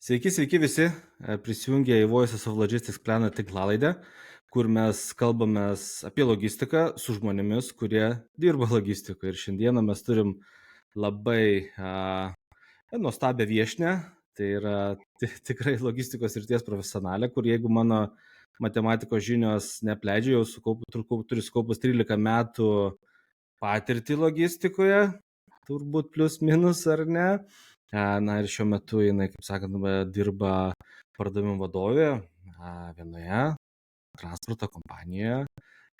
Sveiki visi, prisijungę į Voices of Logistics Planą tinklalaidę, kur mes kalbamės apie logistiką su žmonėmis, kurie dirba logistikoje. Ir šiandieną mes turim labai nuostabią viešnią, tai yra tikrai logistikos srities profesionalė, kur jeigu mano matematikos žinios neapleidžia, jau turi sukaupus 13 metų patirtį logistikoje, turbūt plius minus ar ne. Na ir šiuo metu jinai, kaip sakant, dirba pardavimų vadovė vienoje transporto kompanijoje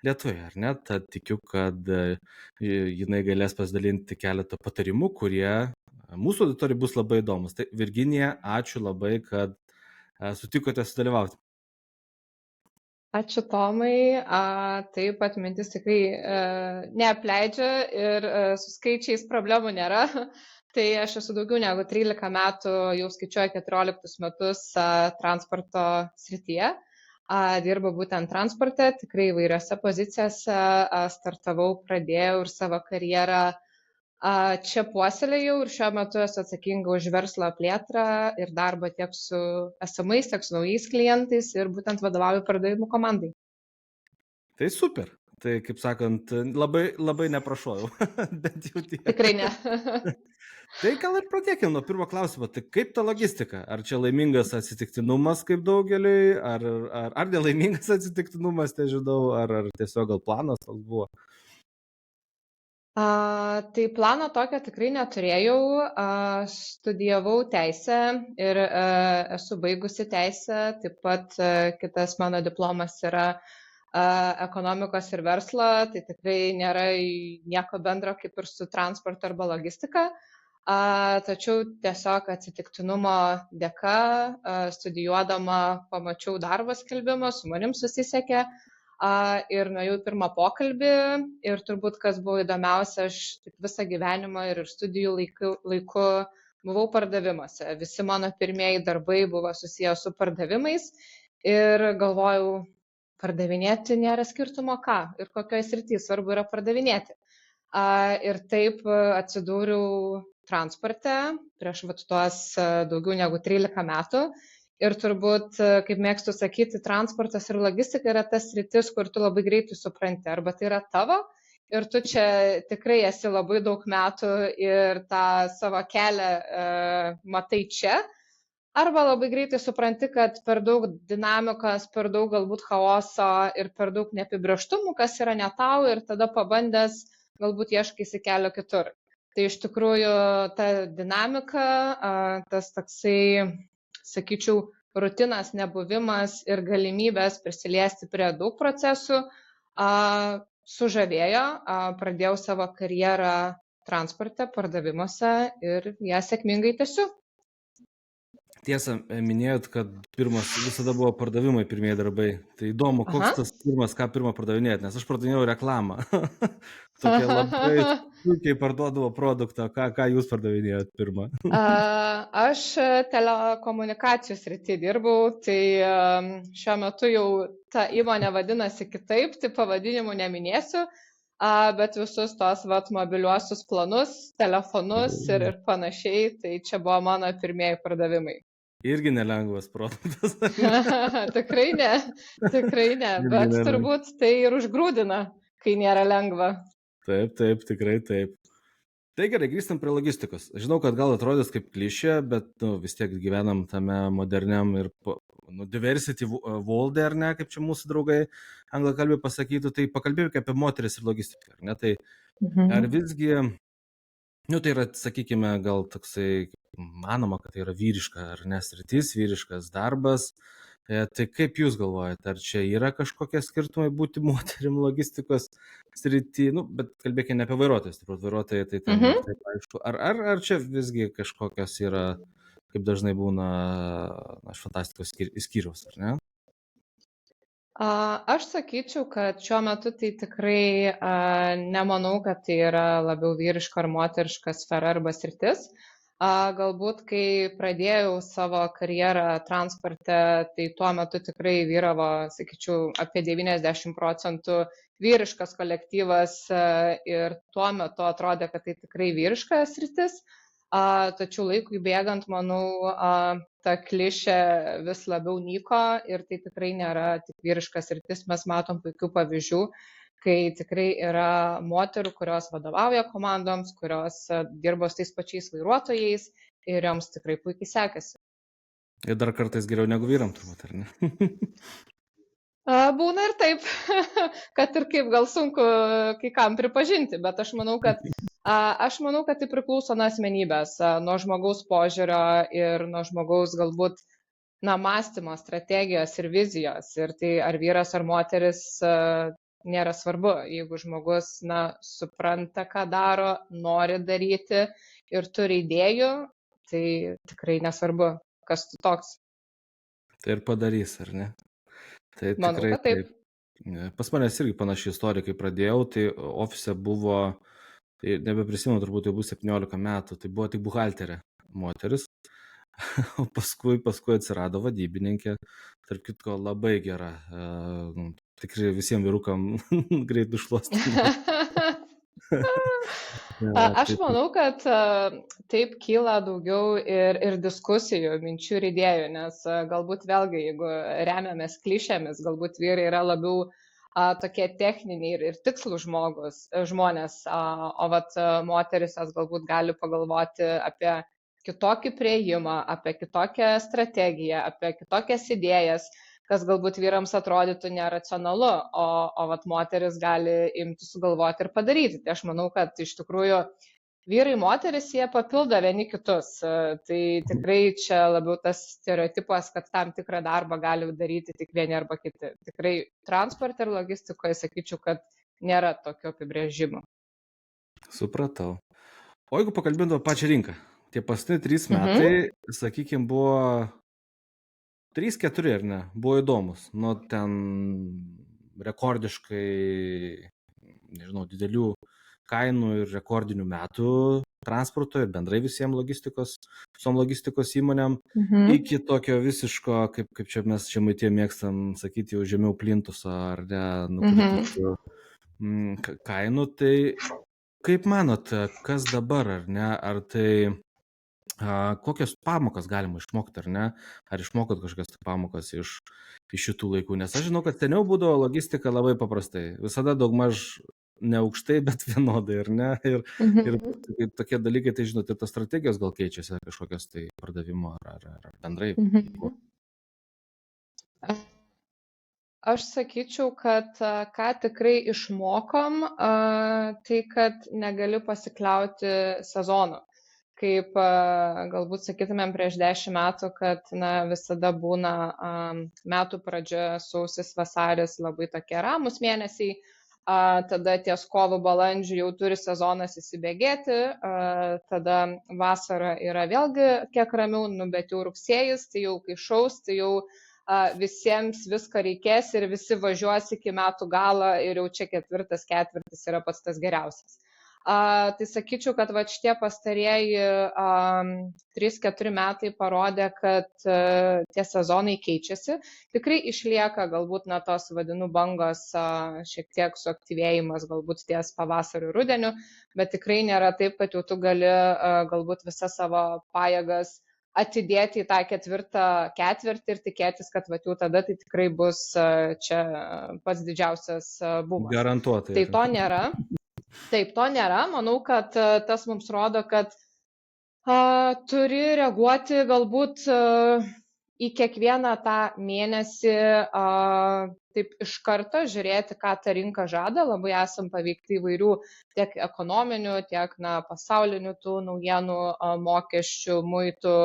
Lietuvoje, ar ne? Tad tikiu, kad jinai galės pasidalinti keletą patarimų, kurie mūsų auditorijai bus labai įdomus. Tai Virginija, ačiū labai, kad sutikote sudalyvauti. Ačiū Tomai, taip atmintis tikrai neapleidžia ir su skaičiais problemų nėra. Tai aš esu daugiau negu 13 metų, jau skaičiuoju 14 metus transporto srityje. Dirbu būtent transporte, tikrai įvairiose pozicijose, startavau, pradėjau ir savo karjerą čia puoselėjau ir šiuo metu esu atsakinga už verslo plėtrą ir darbą tiek su esamais, tiek su naujais klientais ir būtent vadovauju pardavimų komandai. Tai super. Tai, kaip sakant, labai neprašojau. Bent jau tiek. Tikrai ne. Tai gal ir pradėkime nuo pirmo klausimo. Tai kaip ta logistika? Ar čia laimingas atsitiktinumas kaip daugeliui, ar nelaimingas atsitiktinumas, tai žinau, ar tiesiog gal planas toks buvo? Tai plano tokio tikrai neturėjau. Studijavau teisę ir esu baigusi teisę. Taip pat kitas mano diplomas yra ekonomikos ir verslo. Tai tikrai nėra nieko bendro kaip ir su transportu arba logistika. Tačiau tiesiog atsitiktinumo dėka studijuodama pamačiau darbo skelbimą, su manim susisiekė. Ir nuėjau pirmą pokalbį ir turbūt, kas buvo įdomiausia, aš visą gyvenimą ir studijų laiku buvau pardavimuose. Visi mano pirmieji darbai buvo susiję su pardavimais ir galvojau, pardavinėti nėra skirtumo ką ir kokioje srityje svarbu yra pardavinėti. Ir taip atsidūriau transporte prieš tuos daugiau negu 13 metų. Ir turbūt, kaip mėgstu sakyti, transportas ir logistika yra tas sritis, kur tu labai greitai supranti, arba tai yra tavo ir tu čia tikrai esi labai daug metų ir tą savo kelią matai čia, arba labai greitai supranti, kad per daug dinamikos, per daug galbūt chaoso ir per daug neapibrėžtumų, kas yra ne tau ir tada pabandęs galbūt ieškaisi kelio kitur. Tai iš tikrųjų ta dinamika, tas toksai, sakyčiau, rutinas, nebuvimas ir galimybės prisiliesti prie daug procesų sužavėjo. Pradėjau savo karjerą transporte, pardavimuose ir ją sėkmingai tęsiu. Tiesa, minėjot, kad visada buvo pardavimai pirmieji darbai. Tai įdomu, koks tas pirmą pardavinėjot, nes aš pardavinėjau reklamą. Tokia labai puikiai parduodavo produktą. Ką jūs pardavinėjot pirmą? Aš telekomunikacijų srity dirbau, tai šiuo metu jau ta įmonė vadinasi kitaip, tai pavadinimų neminėsiu, bet visus tos mobiliuosius planus, telefonus ir panašiai, tai čia buvo mano pirmieji pardavimai. Irgi nelengvas produktas. Tikrai ne, bet turbūt tai ir užgrūdina, kai nėra lengva. Taip, tikrai taip. Tai gerai, grįžtam prie logistikos. Žinau, kad gal atrodys kaip klišė, bet vis tiek gyvenam tame moderniam ir diversity world, ar ne, kaip čia mūsų draugai anglakalbiai pasakytų, tai pakalbėkime apie moteris ir logistiką, ar ne? Tai ar visgi, tai yra, sakykime, gal toksai, manoma, kad tai yra vyriška, ar ne, sritis, vyriškas darbas. Tai kaip jūs galvojate, ar čia yra kažkokie skirtumai būti moterim logistikos srity, bet kalbėkime ne apie vairuotojus, vairuotojai tai ten taip aišku, ar čia visgi kažkokios yra, kaip dažnai būna, iš fantastikos skyriaus, ar ne? Aš sakyčiau, kad šiuo metu tai tikrai nemanau, kad tai yra labiau vyriška ar moteriška sfera arba sritis. Galbūt, kai pradėjau savo karjerą transporte, tai tuo metu tikrai vyravo, sakyčiau, apie 90% vyriškas kolektyvas ir tuo metu atrodė, kad tai tikrai vyriška sritis. tačiau laikui bėgant, manau, ta klišė vis labiau nyko ir tai tikrai nėra tik vyriška sritis, mes matom puikių pavyzdžių, kai tikrai yra moterų, kurios vadovauja komandoms, kurios dirbo su tais pačiais vairuotojais ir joms tikrai puikiai sekasi. Ir dar kartais geriau negu vyram, turbūt, ar ne? Būna ir taip, kad ir kaip gal sunku kai kam pripažinti, bet aš manau, kad tai priklauso nuo asmenybės, nuo žmogaus požiūrio ir nuo žmogaus galbūt mąstymo, strategijos ir vizijos. Ir tai ar vyras ar moteris nėra svarbu. Jeigu žmogus supranta, ką daro, nori daryti ir turi idėjų, tai tikrai nesvarbu, kas tu toks. Tai ir padarys, ar ne? Tai Manau, tikrai kad taip. Pas manęs irgi panaši istorija, kai pradėjau, tai ofise buvo, tai nebeprisimenu, turbūt jau bus 17 metų, tai buvo tik buhalterė moteris, o paskui atsirado vadybininkė, tarp kitko labai gera, tikrai visiems vyrukam greit nušluostama. Aš manau, kad taip kyla daugiau ir diskusijų, minčių ir idėjų, nes galbūt vėlgi, jeigu remiamės klišėmis, galbūt vyrai yra labiau tokie techniniai ir tikslų žmonės, o vat moteris galbūt gali pagalvoti apie kitokį prieimą, apie kitokią strategiją, apie kitokias idėjas, kas galbūt vyrams atrodytų neracionalu, o vat moteris gali imti sugalvoti ir padaryti. Tai aš manau, kad iš tikrųjų vyrai, moteris, jie papildo vieni kitus. Tai tikrai čia labiau tas stereotipas, kad tam tikrą darbą gali daryti tik vieni arba kiti. Tikrai transporte ir logistikoje sakyčiau, kad nėra tokio apibrėžimo. Supratau. O jeigu pakalbėtume pačią rinką, tie paskutiniai 3 metai, sakykime, buvo 3-4, ar ne, buvo įdomus, nu ten rekordiškai, nežinau, didelių kainų ir rekordinių metų transporto ir bendrai visom logistikos įmonėm, iki tokio visiško, kaip čia mes Žemaitijoj mėgstam sakyti, jau žemiau plintuso ar ne, nukritusių kainų. Tai kaip manote, kas dabar, ar ne, ar tai kokios pamokas galima išmokti, ar ne? Ar išmokot kažkokias pamokas iš šitų laikų? Nes aš žinau, kad seniau būdavo logistika labai paprastai. Visada daugmaž ne aukštai, bet vienodai, ar ne? Ir tokie dalykai, tai žinote, tos strategijos gal keičiasi, kažkokios tai pardavimo ar bendrai. Aš sakyčiau, kad ką tikrai išmokom, tai kad negali pasikliauti sezonu. Kaip galbūt sakytumėm prieš 10 metų, kad visada būna metų pradžia, sausis, vasaris labai tokie ramus mėnesiai, tada ties kovo, balandžiu jau turi sezonas įsibėgėti, tada vasara yra vėlgi kiek ramiau, bet jau rugsėjis, tai jau kai šaus, tai jau visiems visko reikės ir visi važiuos iki metų galo ir jau čia ketvirtas ketvirtis yra pats tas geriausias. Tai sakyčiau, kad šitie pastarieji 3-4 metai parodė, kad tie sezonai keičiasi. Tikrai išlieka galbūt tos vadinų bangos šiek tiek suaktyvėjimas galbūt ties pavasariu, rudeniu, bet tikrai nėra taip, kad jau tu gali galbūt visas savo pajėgas atidėti į tą ketvirtą ketvirtį ir tikėtis, kad jau tada tai tikrai bus čia pats didžiausias bumas. Garantuotai. Tai to nėra. Taip, to nėra. Manau, kad tas mums rodo, kad turi reaguoti galbūt į kiekvieną tą mėnesį taip iš karto, žiūrėti, ką ta rinka žada. Labai esam paveikti įvairių tiek ekonominių, tiek pasaulinių tų naujienų, mokesčių, muitų,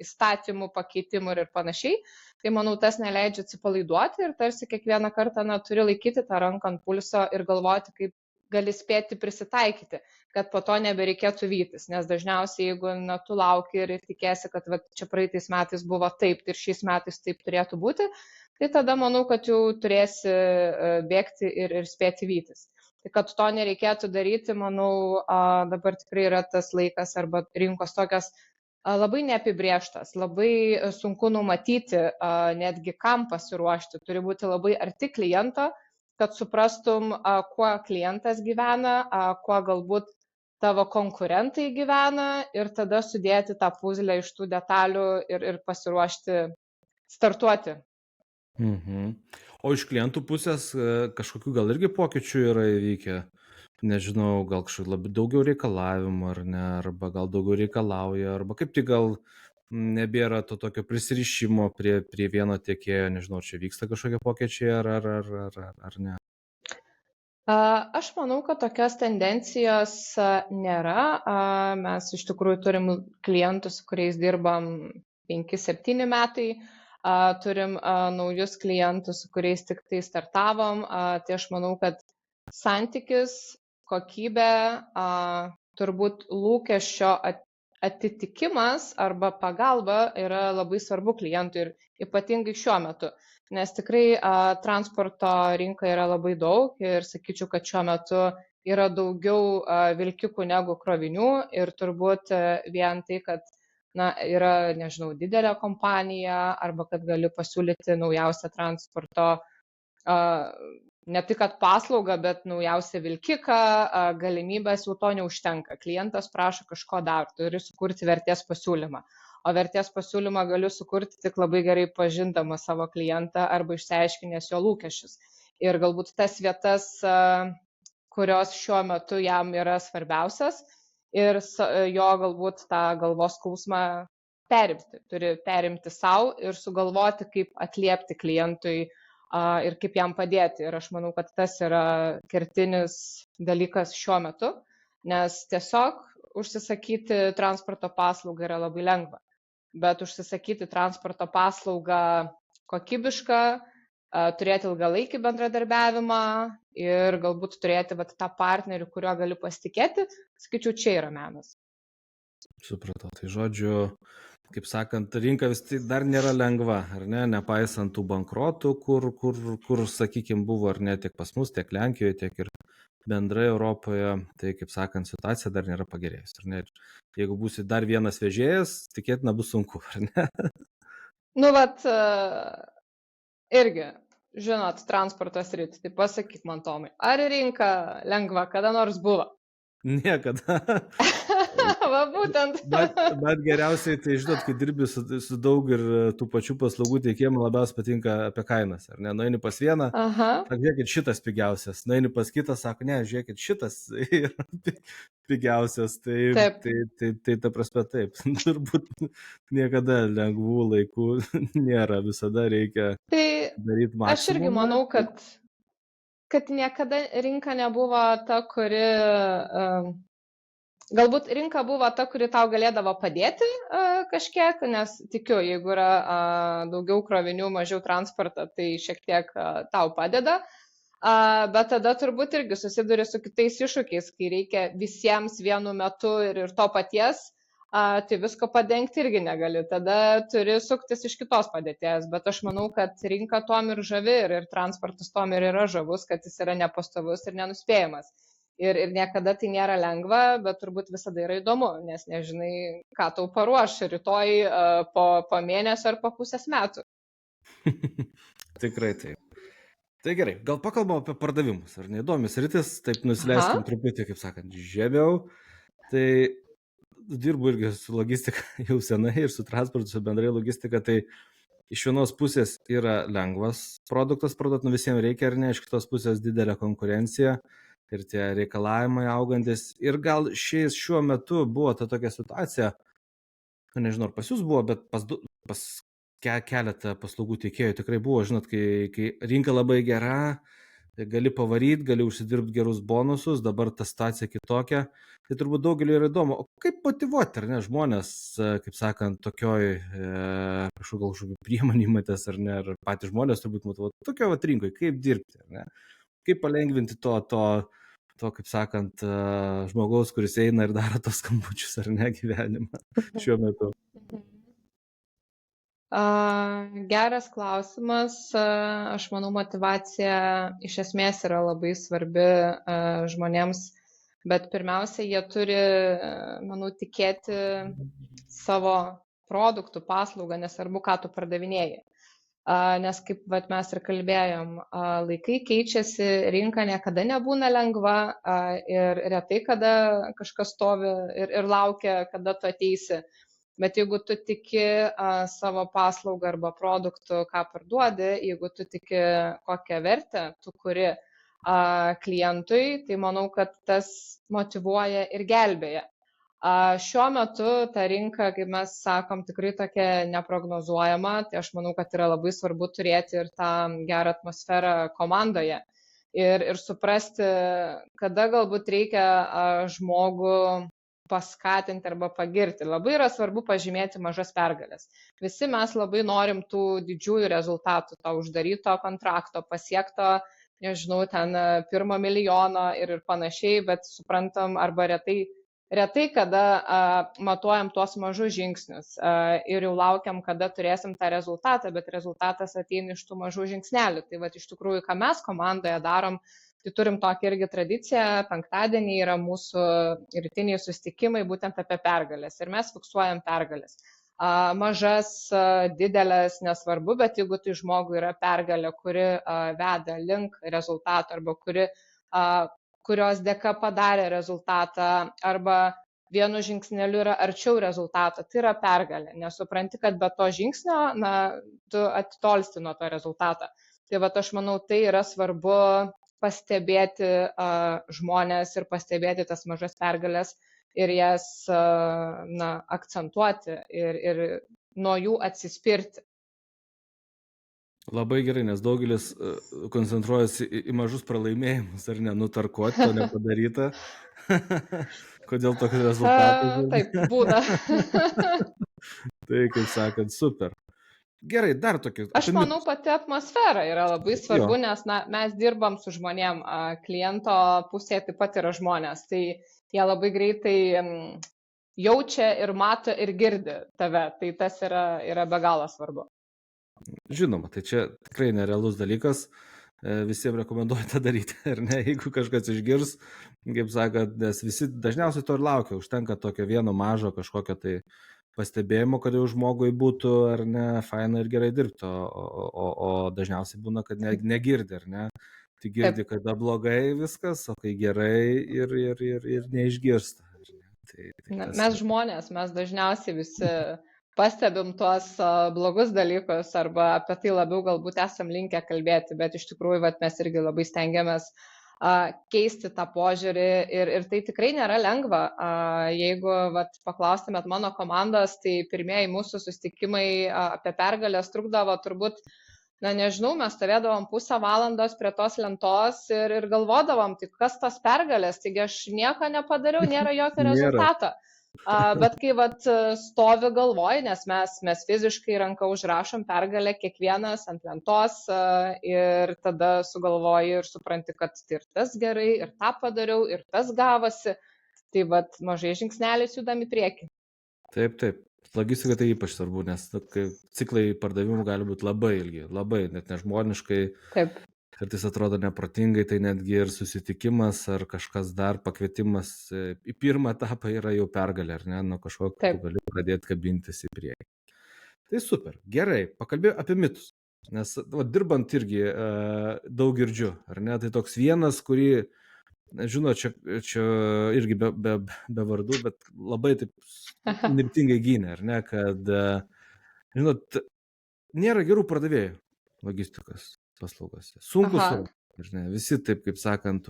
įstatymų pakeitimų ir panašiai. Tai manau, tas neleidžia atsipalaiduoti ir tarsi kiekvieną kartą turi laikyti tą ranką ant pulso ir galvoti, kaip gali spėti prisitaikyti, kad po to nebereikėtų vytis, nes dažniausiai, jeigu tu lauki ir tikėsi, kad čia praeitais metais buvo taip ir šiais metais taip turėtų būti, tai tada manau, kad jau turėsi bėgti ir spėti vytis. Tai kad to nereikėtų daryti, manau, dabar tikrai yra tas laikas arba rinkos tokios labai neapibrėžtas, labai sunku numatyti, netgi kam pasiruošti, turi būti labai arti kliento, kad suprastum, kuo klientas gyvena, kuo galbūt tavo konkurentai gyvena ir tada sudėti tą puzlę iš tų detalių ir pasiruošti startuoti. O iš klientų pusės kažkokių gal irgi pokyčių yra įvykę? Nežinau, gal kažkokių labai daugiau reikalavimų ar ne, arba gal daugiau reikalauja, arba kaip tik gal nebėra to tokio prisirišimo prie vieno tiekėjo, nežinau, ar čia vyksta kažkokie pokyčiai ar ne. Aš manau, kad tokios tendencijos nėra. Mes iš tikrųjų turim klientų, su kuriais dirbam 5-7 metai, turim naujus klientus, su kuriais tik tai startavom. Tai aš manau, kad santykis, kokybė, turbūt lūkesčio atitikimas arba pagalba yra labai svarbu klientui ir ypatingai šiuo metu. Nes tikrai transporto rinka yra labai daug ir sakyčiau, kad šiuo metu yra daugiau vilkikų negu krovinių ir turbūt vien tai, kad yra, nežinau, didelė kompanija arba kad gali pasiūlyti naujausią transporto, ne tik kad paslaugą, bet naujausią vilkiką, galimybės jau to neužtenka. Klientas prašo kažko dar, turi sukurti vertės pasiūlymą. O vertės pasiūlymą galiu sukurti tik labai gerai pažindama savo klientą arba išsiaiškinęs jo lūkesčius. Ir galbūt tas vietas, kurios šiuo metu jam yra svarbiausias ir jo galbūt tą galvos skausmą perimti. Turi perimti savo ir sugalvoti, kaip atliepti klientui ir kaip jam padėti. Ir aš manau, kad tas yra kertinis dalykas šiuo metu, nes tiesiog užsisakyti transporto paslaugą yra labai lengva. Bet užsisakyti transporto paslaugą kokybišką, turėti ilgalaikį bendradarbiavimą ir galbūt turėti tą partnerį, kuriuo galiu pasitikėti, sakyčiau, čia yra menas. Supratau, tai žodžiu, kaip sakant, rinka vis tik dar nėra lengva, ar ne, nepaisant tų bankrotų, kur sakykime, buvo ar ne tiek pas mus, tiek Lenkijoje, tiek ir bendrai Europoje, tai kaip sakant, situacija dar nėra pagerėjusi, ar ne? Jeigu būsi dar vienas vežėjas, tikėtina bus sunku, ar ne? Irgi, žinot, transporto sritį, tai pasakyk man, Tomai, ar rinka lengva kada nors buvo? Niekada. Va, būtent. Bet geriausiai, tai žinot, kai dirbi su daug ir tų pačių paslaugų teikėjimų, labiausiai patinka apie kainas, ar ne? Nueini pas vieną, sako, žiūrėkit, šitas pigiausias. Nueini pas kitą, sako, ne, žiūrėkit, šitas yra pigiausias. Tai ta prasme taip. Turbūt niekada lengvų laikų nėra, visada reikia daryti maksimumą. Aš irgi manau, kad niekada rinka nebuvo ta, kuri... Galbūt rinka buvo ta, kuri tau galėdavo padėti kažkiek, nes tikiu, jeigu yra daugiau krovinių, mažiau transporto, tai šiek tiek tau padeda. Bet tada turbūt irgi susiduri su kitais iššūkiais, kai reikia visiems vienu metu ir to paties, tai visko padengti irgi negali. Tada turi suktis iš kitos padėties. Bet aš manau, kad rinka tom ir žavi ir transportas tom ir yra žavus, kad jis yra nepastovus ir nenuspėjamas. Ir niekada tai nėra lengva, bet turbūt visada yra įdomu, nes nežinai, ką tau paruoš rytoj, po mėnesio ar po pusės metų. Tikrai taip. Tai gerai, gal pakalbam apie pardavimus, ar neįdomis rytis, taip nusileiskim truputį, kaip sakant, žemiau. Tai dirbu irgi su logistika jau senai ir su transportu, su bendrai logistika, tai iš vienos pusės yra lengvas produktas parduoti, visiems reikia, ar ne, iš kitos pusės didelė konkurencija. Ir tie reikalavimai augantis. Ir gal šiuo metu buvo ta tokia situacija, nežinau, ar pas jūs buvo, bet pas keletą paslaugų teikėjų tikrai buvo, žinot, kai rinka labai gera, gali pavaryti, gali užsidirbti gerus bonusus, dabar ta situacija kitokia. Tai turbūt daugeliu yra įdomu, o kaip motyvuoti, ar ne, žmonės, kaip sakant, tokioj kažkokių priemonių matės, ar ne, ar patys žmonės turbūt motyvuoti tokio rinkoje, kaip dirbti, ar ne? Kaip palengvinti to, kaip sakant, žmogaus, kuris eina ir daro tos skambučius, ar ne, gyvenimą šiuo metu? Geras klausimas. Aš manau, motyvacija iš esmės yra labai svarbi žmonėms, bet pirmiausia, jie turi, manau, tikėti savo produktų, paslaugą, nesvarbu, ką tu pardavinėji. nes kaip vat, mes ir kalbėjom, laikai keičiasi, rinka niekada nebūna lengva ir retai kada kažkas stovi ir laukia, kada tu ateisi. Bet jeigu tu tiki savo paslaugą arba produktų, ką parduodi, jeigu tu tiki kokią vertę tu kuri klientui, tai manau, kad tas motyvuoja ir gelbėja. Šiuo metu ta rinka, kaip mes sakom, tikrai tokia neprognozuojama, tai aš manau, kad yra labai svarbu turėti ir tą gerą atmosferą komandoje ir suprasti, kada galbūt reikia žmogų paskatinti arba pagirti. Labai yra svarbu pažymėti mažas pergalės. Visi mes labai norim tų didžiųjų rezultatų, to uždaryto kontrakto, pasiekto, nežinau, ten 1 milijono ir panašiai, bet suprantam arba retai kada matuojam tuos mažus žingsnius ir jau laukiam, kada turėsim tą rezultatą, bet rezultatas ateina iš tų mažų žingsnelių. Tai va, iš tikrųjų, ką mes komandoje darom, tai turim tokią irgi tradiciją, penktadienį yra mūsų rytiniai susitikimai būtent apie pergalės ir mes fiksuojam pergalės. Mažas, didelės, nesvarbu, bet jeigu tai žmogui yra pergalė, kuri veda link rezultato arba kurios dėka padarė rezultatą arba vienu žingsneliu yra arčiau rezultato, tai yra pergalė, nes supranti, kad be to žingsnio, tu atitolsti nuo to rezultato. Tai va, aš manau, tai yra svarbu pastebėti žmonės ir pastebėti tas mažas pergalės ir jas akcentuoti ir nuo jų atsispirti. Labai gerai, nes daugelis koncentruojasi į mažus pralaimėjimus, ar ne, nutarkuoti, to nepadaryta. Kodėl tokie rezultatai? Taip, būna. Tai, kaip sakant, super. Gerai, dar tokie. Aš manau, pati atmosfera yra labai svarbu, nes mes dirbam su žmonėm, kliento pusėje taip pat yra žmonės, tai jie labai greitai jaučia ir mato ir girdi tave, tai tas yra be galo svarbu. Žinoma, tai čia tikrai nerealus dalykas, visiems rekomenduoju tą daryti, ar ne, jeigu kažkas išgirs, kaip sakant, nes visi dažniausiai to ir laukia, užtenka tokio vieno mažo kažkokio tai pastebėjimo, kad jau žmogui būtų, ar ne, faina ir gerai dirbti, o dažniausiai būna, kad negirdi, ar ne, tik girdi, kada blogai viskas, o kai gerai ir neišgirsta. Mes žmonės, mes dažniausiai visi pastebim tuos blogus dalykus arba apie tai labiau galbūt esam linkę kalbėti, bet iš tikrųjų mes irgi labai stengiamės keisti tą požiūrį ir tai tikrai nėra lengva. Jeigu paklaustumėt mano komandos, tai pirmieji mūsų susitikimai apie pergalės trukdavo turbūt, nežinau, mes stovėdavom pusę valandos prie tos lentos ir galvodavom, tai kas tos pergalės, taigi aš nieko nepadariau, nėra jokio rezultato. Bet kai stovi galvoj, nes mes fiziškai ranką užrašom pergalę kiekvienas ant lentos ir tada sugalvoji ir supranti, kad ir tas gerai, ir tą padariau, ir tas gavosi. Tai mažai žingsneliais judam į priekį. Taip. Logistika tai ypač svarbu, nes ciklai pardavimų gali būti labai ilgi, labai net nežmoniškai. Taip. Kartais atrodo neprotingai, tai netgi ir susitikimas ar kažkas dar pakvietimas į pirmą etapą yra jau pergalė, ar ne, nuo kažko tu gali pradėti kabintis į priekį. Tai super, gerai, pakalbėjau apie mitus, nes dirbant irgi daug girdžiu, ar ne, tai toks vienas, kurį, žinot, čia irgi be vardų, bet labai taip nirtingai gynė, ar ne, kad, žinot, nėra gerų pardavėjų logistikos paslaugose. Sunku, visi taip, kaip sakant,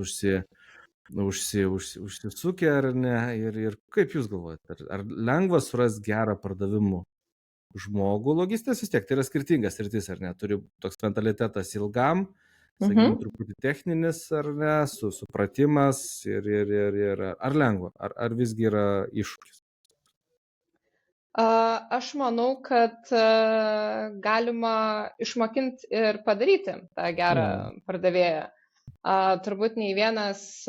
užsisukę, ar ne, ir kaip jūs galvojate, ar lengva surasti gerą pardavimų žmogų? Logistikos vis tiek, tai yra skirtingas sritis, ar ne, turi toks mentalitetas ilgam, sakykime, truputį techninis, ar ne, supratimas ir ar lengva, ar visgi yra iššūkis? Aš manau, kad galima išmokinti ir padaryti tą gerą pardavėją. Turbūt nei vienas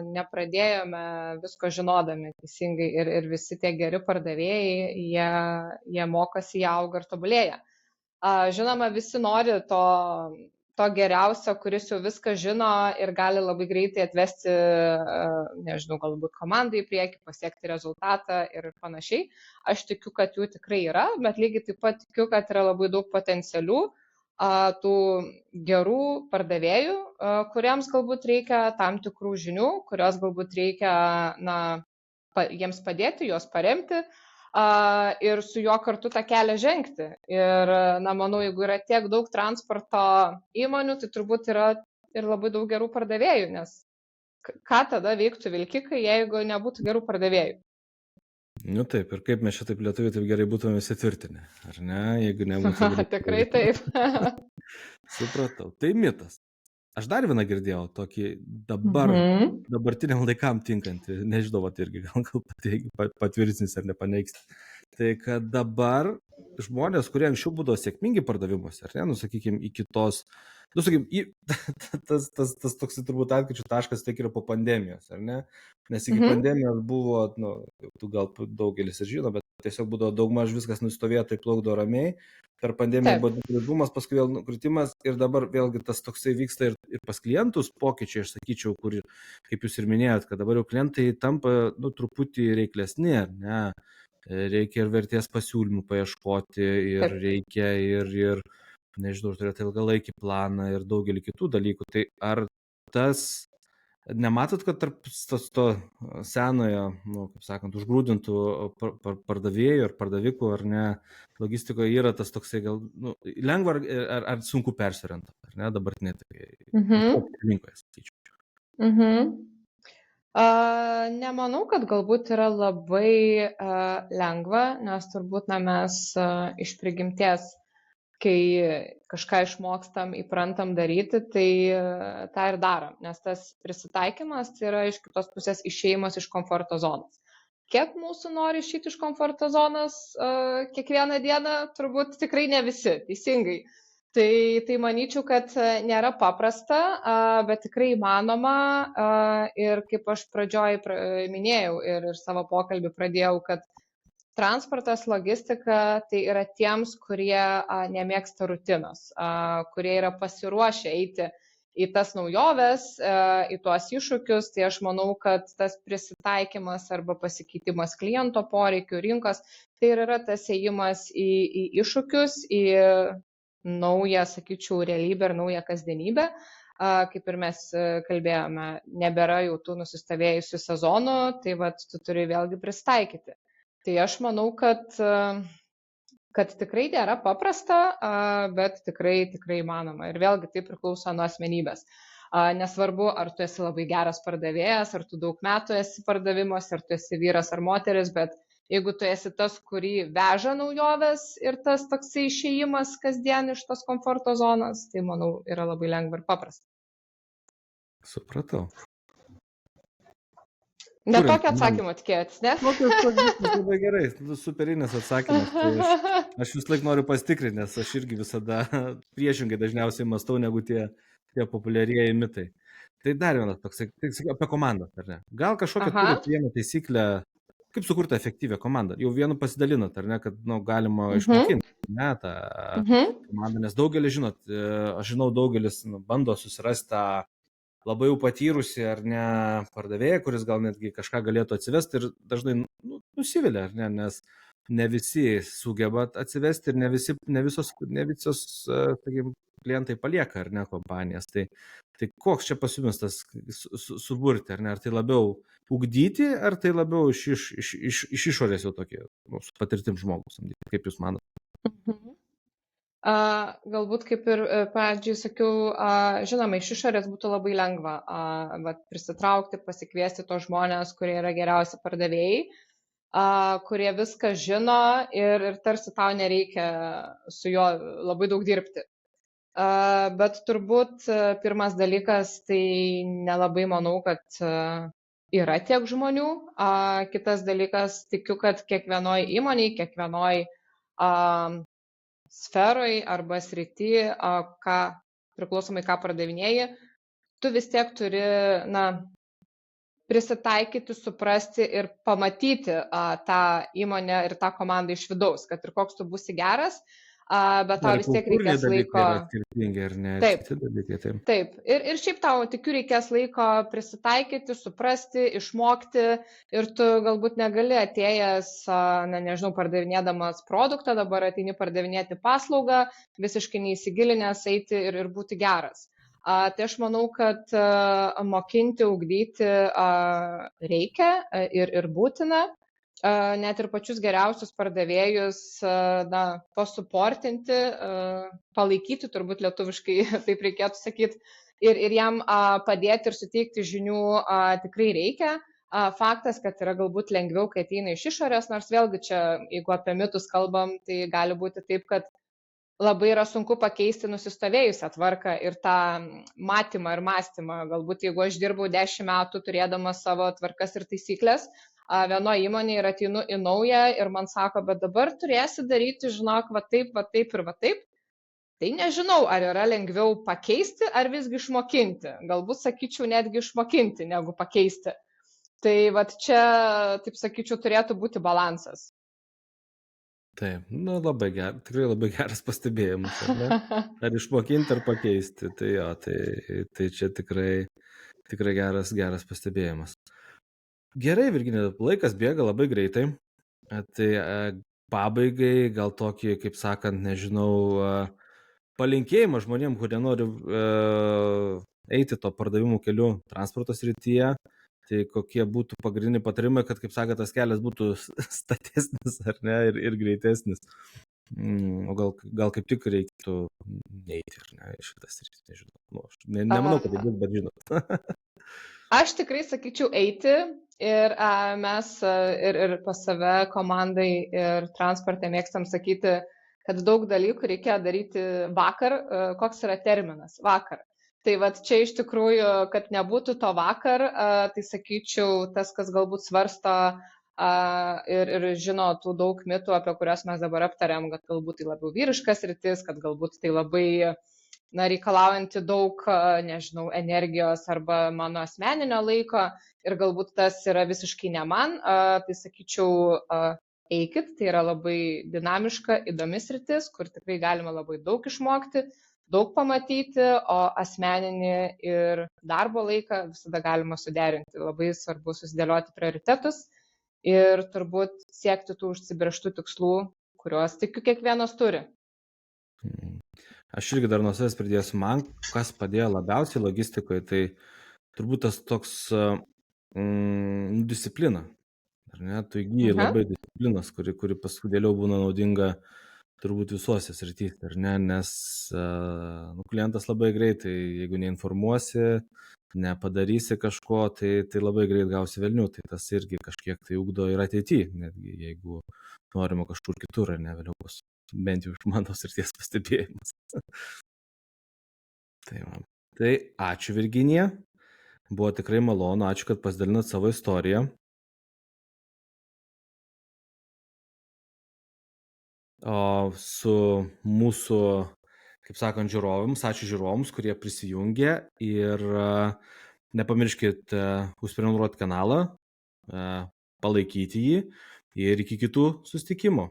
nepradėjome visko žinodami teisingai ir visi tie geri pardavėjai, jie mokosi, jie auga ir tobulėja. Žinoma, visi nori to geriausio, kuris jau viską žino ir gali labai greitai atvesti, nežinau, galbūt komandai į priekį, pasiekti rezultatą ir panašiai. Aš tikiu, kad jų tikrai yra, bet lygiai taip pat tikiu, kad yra labai daug potencialių tų gerų pardavėjų, kuriems galbūt reikia tam tikrų žinių, kurios galbūt reikia jiems padėti, juos paremti ir su juo kartu tą kelią žengti. Ir, manau, jeigu yra tiek daug transporto įmonių, tai turbūt yra ir labai daug gerų pardavėjų, nes ką tada veiktų vilkikai, jeigu nebūtų gerų pardavėjų? Nu taip, ir kaip mes čia taip lietuviai taip gerai būtume įsitvirtinę, ar ne, jeigu nebūtų gerų Tikrai taip. Supratau. Tai mitas. Aš dar vieną girdėjau, tokį dabartiniam laikam tinkantį, nežinau, irgi gal patvirtins ar nepaneigs. Tai kad dabar žmonės, kurie anksčiau būdavo sėkmingi pardavimuose, ar ne, sakykime, iki tos, sakykime, tas toks turbūt atkričių taškas tai yra po pandemijos, ar ne? Nes iki pandemijos buvo, tu gal daugelis ir žino, bet tiesiog būdavo daugmaž viskas nustovėtų, tai plaukdavo ramiai. Per pandemiją buvo didelis bumas, paskui vėl nukritimas ir dabar vėlgi tas toksai vyksta ir pas klientus pokyčiai, aš sakyčiau, kur, kaip jūs ir minėjot, kad dabar jau klientai tampa truputį reiklesni, ar ne? Reikia ir vertės pasiūlymų paieškoti, ir reikia ir nežinau, turėti ilgalaikį planą ir daugelį kitų dalykų. Tai ar tas, nematot, kad tarp to senojo, kaip sakant, užgrūdintų pardavėjų ar pardavikų, ar ne, logistikoje yra tas toksai gal lengva ar sunku persiorientuoti, ar ne, dabartinė rinkoje, sakyčiau. Nemanau, kad galbūt yra labai lengva, nes turbūt mes iš prigimties, kai kažką išmokstam, įprantam daryti, tai tą ir darom, nes tas prisitaikymas tai yra iš kitos pusės išėjimas iš komforto zonos. Kiek mūsų nori išeiti iš komforto zonos kiekvieną dieną, turbūt tikrai ne visi, teisingai. Tai manyčiau, kad nėra paprasta, bet tikrai įmanoma ir kaip aš pradžioj minėjau ir savo pokalbį pradėjau, kad transportas, logistika tai yra tiems, kurie nemėgsta rutinos, kurie yra pasiruošę eiti į tas naujoves, į tuos iššūkius, tai aš manau, kad tas prisitaikymas arba pasikeitimas kliento poreikių rinkos, tai yra tas ėjimas į iššūkius, į naują, sakyčiau, realybę ir naują kasdienybę. Kaip ir mes kalbėjome, nebėra jau tų nusistovėjusių sezonų, tai tu turi vėlgi prisitaikyti. Tai aš manau, kad tikrai nėra paprasta, bet tikrai įmanoma. Ir vėlgi tai priklauso nuo asmenybės. Nesvarbu, ar tu esi labai geras pardavėjas, ar tu daug metų esi pardavimuose, ar tu esi vyras ar moteris, bet jeigu tu esi tas, kurį veža naujoves ir tas toksai išėjimas kasdien iš tos komforto zonos, tai manau yra labai lengva ir paprasta. Supratau. Ne tokio atsakymo tikėjotės, ne? Labai gerai, superinis atsakymas. Tai aš vis laik noriu pasitikrinti, nes aš irgi visada priešingai dažniausiai mąstau negu tie populiarieji mitai. Tai dar vienas toks, apie komandą, ar ne? Gal kažkokią turit vieną taisyklę, kaip sukurti efektyvią komandą? Jau vienu pasidalinat, ar ne, kad galima išmokinti, ne, tą komandą, nes daugelis, žinot, aš žinau, daugelis bando susirasti tą labai jau patyrusi, ar ne, pardavėją, kuris gal netgi kažką galėtų atsivesti ir dažnai nusivilia, ar ne, nes ne visi sugeba atsivesti ir ne visos, sakykime, klientai palieka, ar ne, kompanijas. Tai koks čia pasiūlymas tas suburti, ar ne, ar tai labiau ugdyti, ar tai labiau iš išorės jau tokie, su patirtim žmogus, kaip jūs manote? Galbūt kaip ir pradžiai sakiau, žinoma, iš išorės būtų labai lengva prisitraukti, pasikviesti tos žmonės, kurie yra geriausi pardavėjai, kurie viską žino ir tarsi tau nereikia su juo labai daug dirbti. Bet turbūt pirmas dalykas, tai nelabai manau, kad yra tiek žmonių. Kitas dalykas, tikiu, kad kiekvienoj įmonėj, kiekvienoj sferoj arba srity, priklausomai ką pardavinėji, tu vis tiek turi prisitaikyti, suprasti ir pamatyti tą įmonę ir tą komandą iš vidaus, kad ir koks tu būsi geras, bet tau Dar vis tiek kultūriniai reikės dalykai laiko. yra skirtingi, ar ne, ir Taip, kiti dalykai, taip. taip. Ir šiaip tau tikiu reikės laiko prisitaikyti, suprasti, išmokti ir tu galbūt negali atėjęs, na nežinau, pardavinėdamas produktą, dabar ateini pardavinėti paslaugą, visiškai neįsigilinęs eiti ir būti geras. Tai aš manau, kad mokinti, ugdyti reikia ir būtina. Net ir pačius geriausius pardavėjus, na, pasuportinti, palaikyti, turbūt lietuviškai taip reikėtų sakyti, ir jam padėti ir suteikti žinių tikrai reikia. Faktas, kad yra galbūt lengviau, kai ateina iš išorės, nors vėlgi čia, jeigu apie mitus kalbam, tai gali būti taip, kad labai yra sunku pakeisti nusistovėjusią tvarką ir tą matymą ir mąstymą. Galbūt jeigu aš dirbau 10 metų turėdama savo tvarkas ir taisyklės, vienoje įmonėje ir ateinu į naują ir man sako, bet dabar turėsi daryti, žinok, va taip ir va taip. Tai nežinau, ar yra lengviau pakeisti, ar visgi išmokinti. Galbūt sakyčiau netgi išmokinti, negu pakeisti. Tai va čia, taip sakyčiau, turėtų būti balansas. Taip, nu labai tikrai labai geras pastebėjimas, ar ne? Ar išmokinti, ar pakeisti. Tai jo, tai čia tikrai geras pastebėjimas. Gerai, Virginija, laikas bėga labai greitai. Tai pabaigai gal tokį, kaip sakant, nežinau, palinkėjimą žmonėm, kurie nori eiti to pardavimų keliu transporto srityje. Tai kokie būtų pagrindiniai patarimai, kad, kaip sakė, tas kelias būtų statesnis ar ne, ir greitesnis. O gal kaip tik reiktų neiti, ar ne, šitas rytis, nežinau. Nu, aš nemanau, kad tai bus, bet žinot. Aš tikrai sakyčiau eiti ir mes ir pas save komandai ir transporte mėgstam sakyti, kad daug dalykų reikėjo daryti vakar. Koks yra terminas? Vakar. Tai vat čia iš tikrųjų, kad nebūtų to vakar, tai sakyčiau, tas, kas galbūt svarsto ir žino tų daug mitų, apie kuriuos mes dabar aptariam, kad galbūt tai labiau vyriškas rytis, kad galbūt tai labai reikalaujanti daug, nežinau, energijos arba mano asmeninio laiko ir galbūt tas yra visiškai ne man, tai sakyčiau, eikit, tai yra labai dinamiška, įdomi sritis, kur tikrai galima labai daug išmokti, daug pamatyti, o asmeninį ir darbo laiką visada galima suderinti. Labai svarbu susidėlioti prioritetus ir turbūt siekti tų užsibrėžtų tikslų, kuriuos tikiu kiekvienas turi. Aš irgi dar nuo savęs pridėsiu, man kas padėjo labiausiai logistikoje, tai turbūt tas toks disciplina. Ar ne? Tu įgyji labai disciplinos, kuri paskui vėliau būna naudinga turbūt visuose srityse, ar ne, nes klientas labai greitai, jeigu neinformuosi, nepadarysi kažko, tai labai greit gausi velnių, tai tas irgi kažkiek tai ugdo ir ateityje, netgi jeigu norima kažkur kitur, ar ne, vėliau bus, bent jau iš mano srities pastebėjimas. Tai ačiū, Virginija, buvo tikrai malonu, ačiū, kad pasidalinat savo istoriją. O su mūsų, kaip sakant, žiūrovams, ačiū žiūrovams, kurie prisijungė ir nepamirškit užsiprenumeruoti kanalą, palaikyti jį ir iki kitų susitikimų.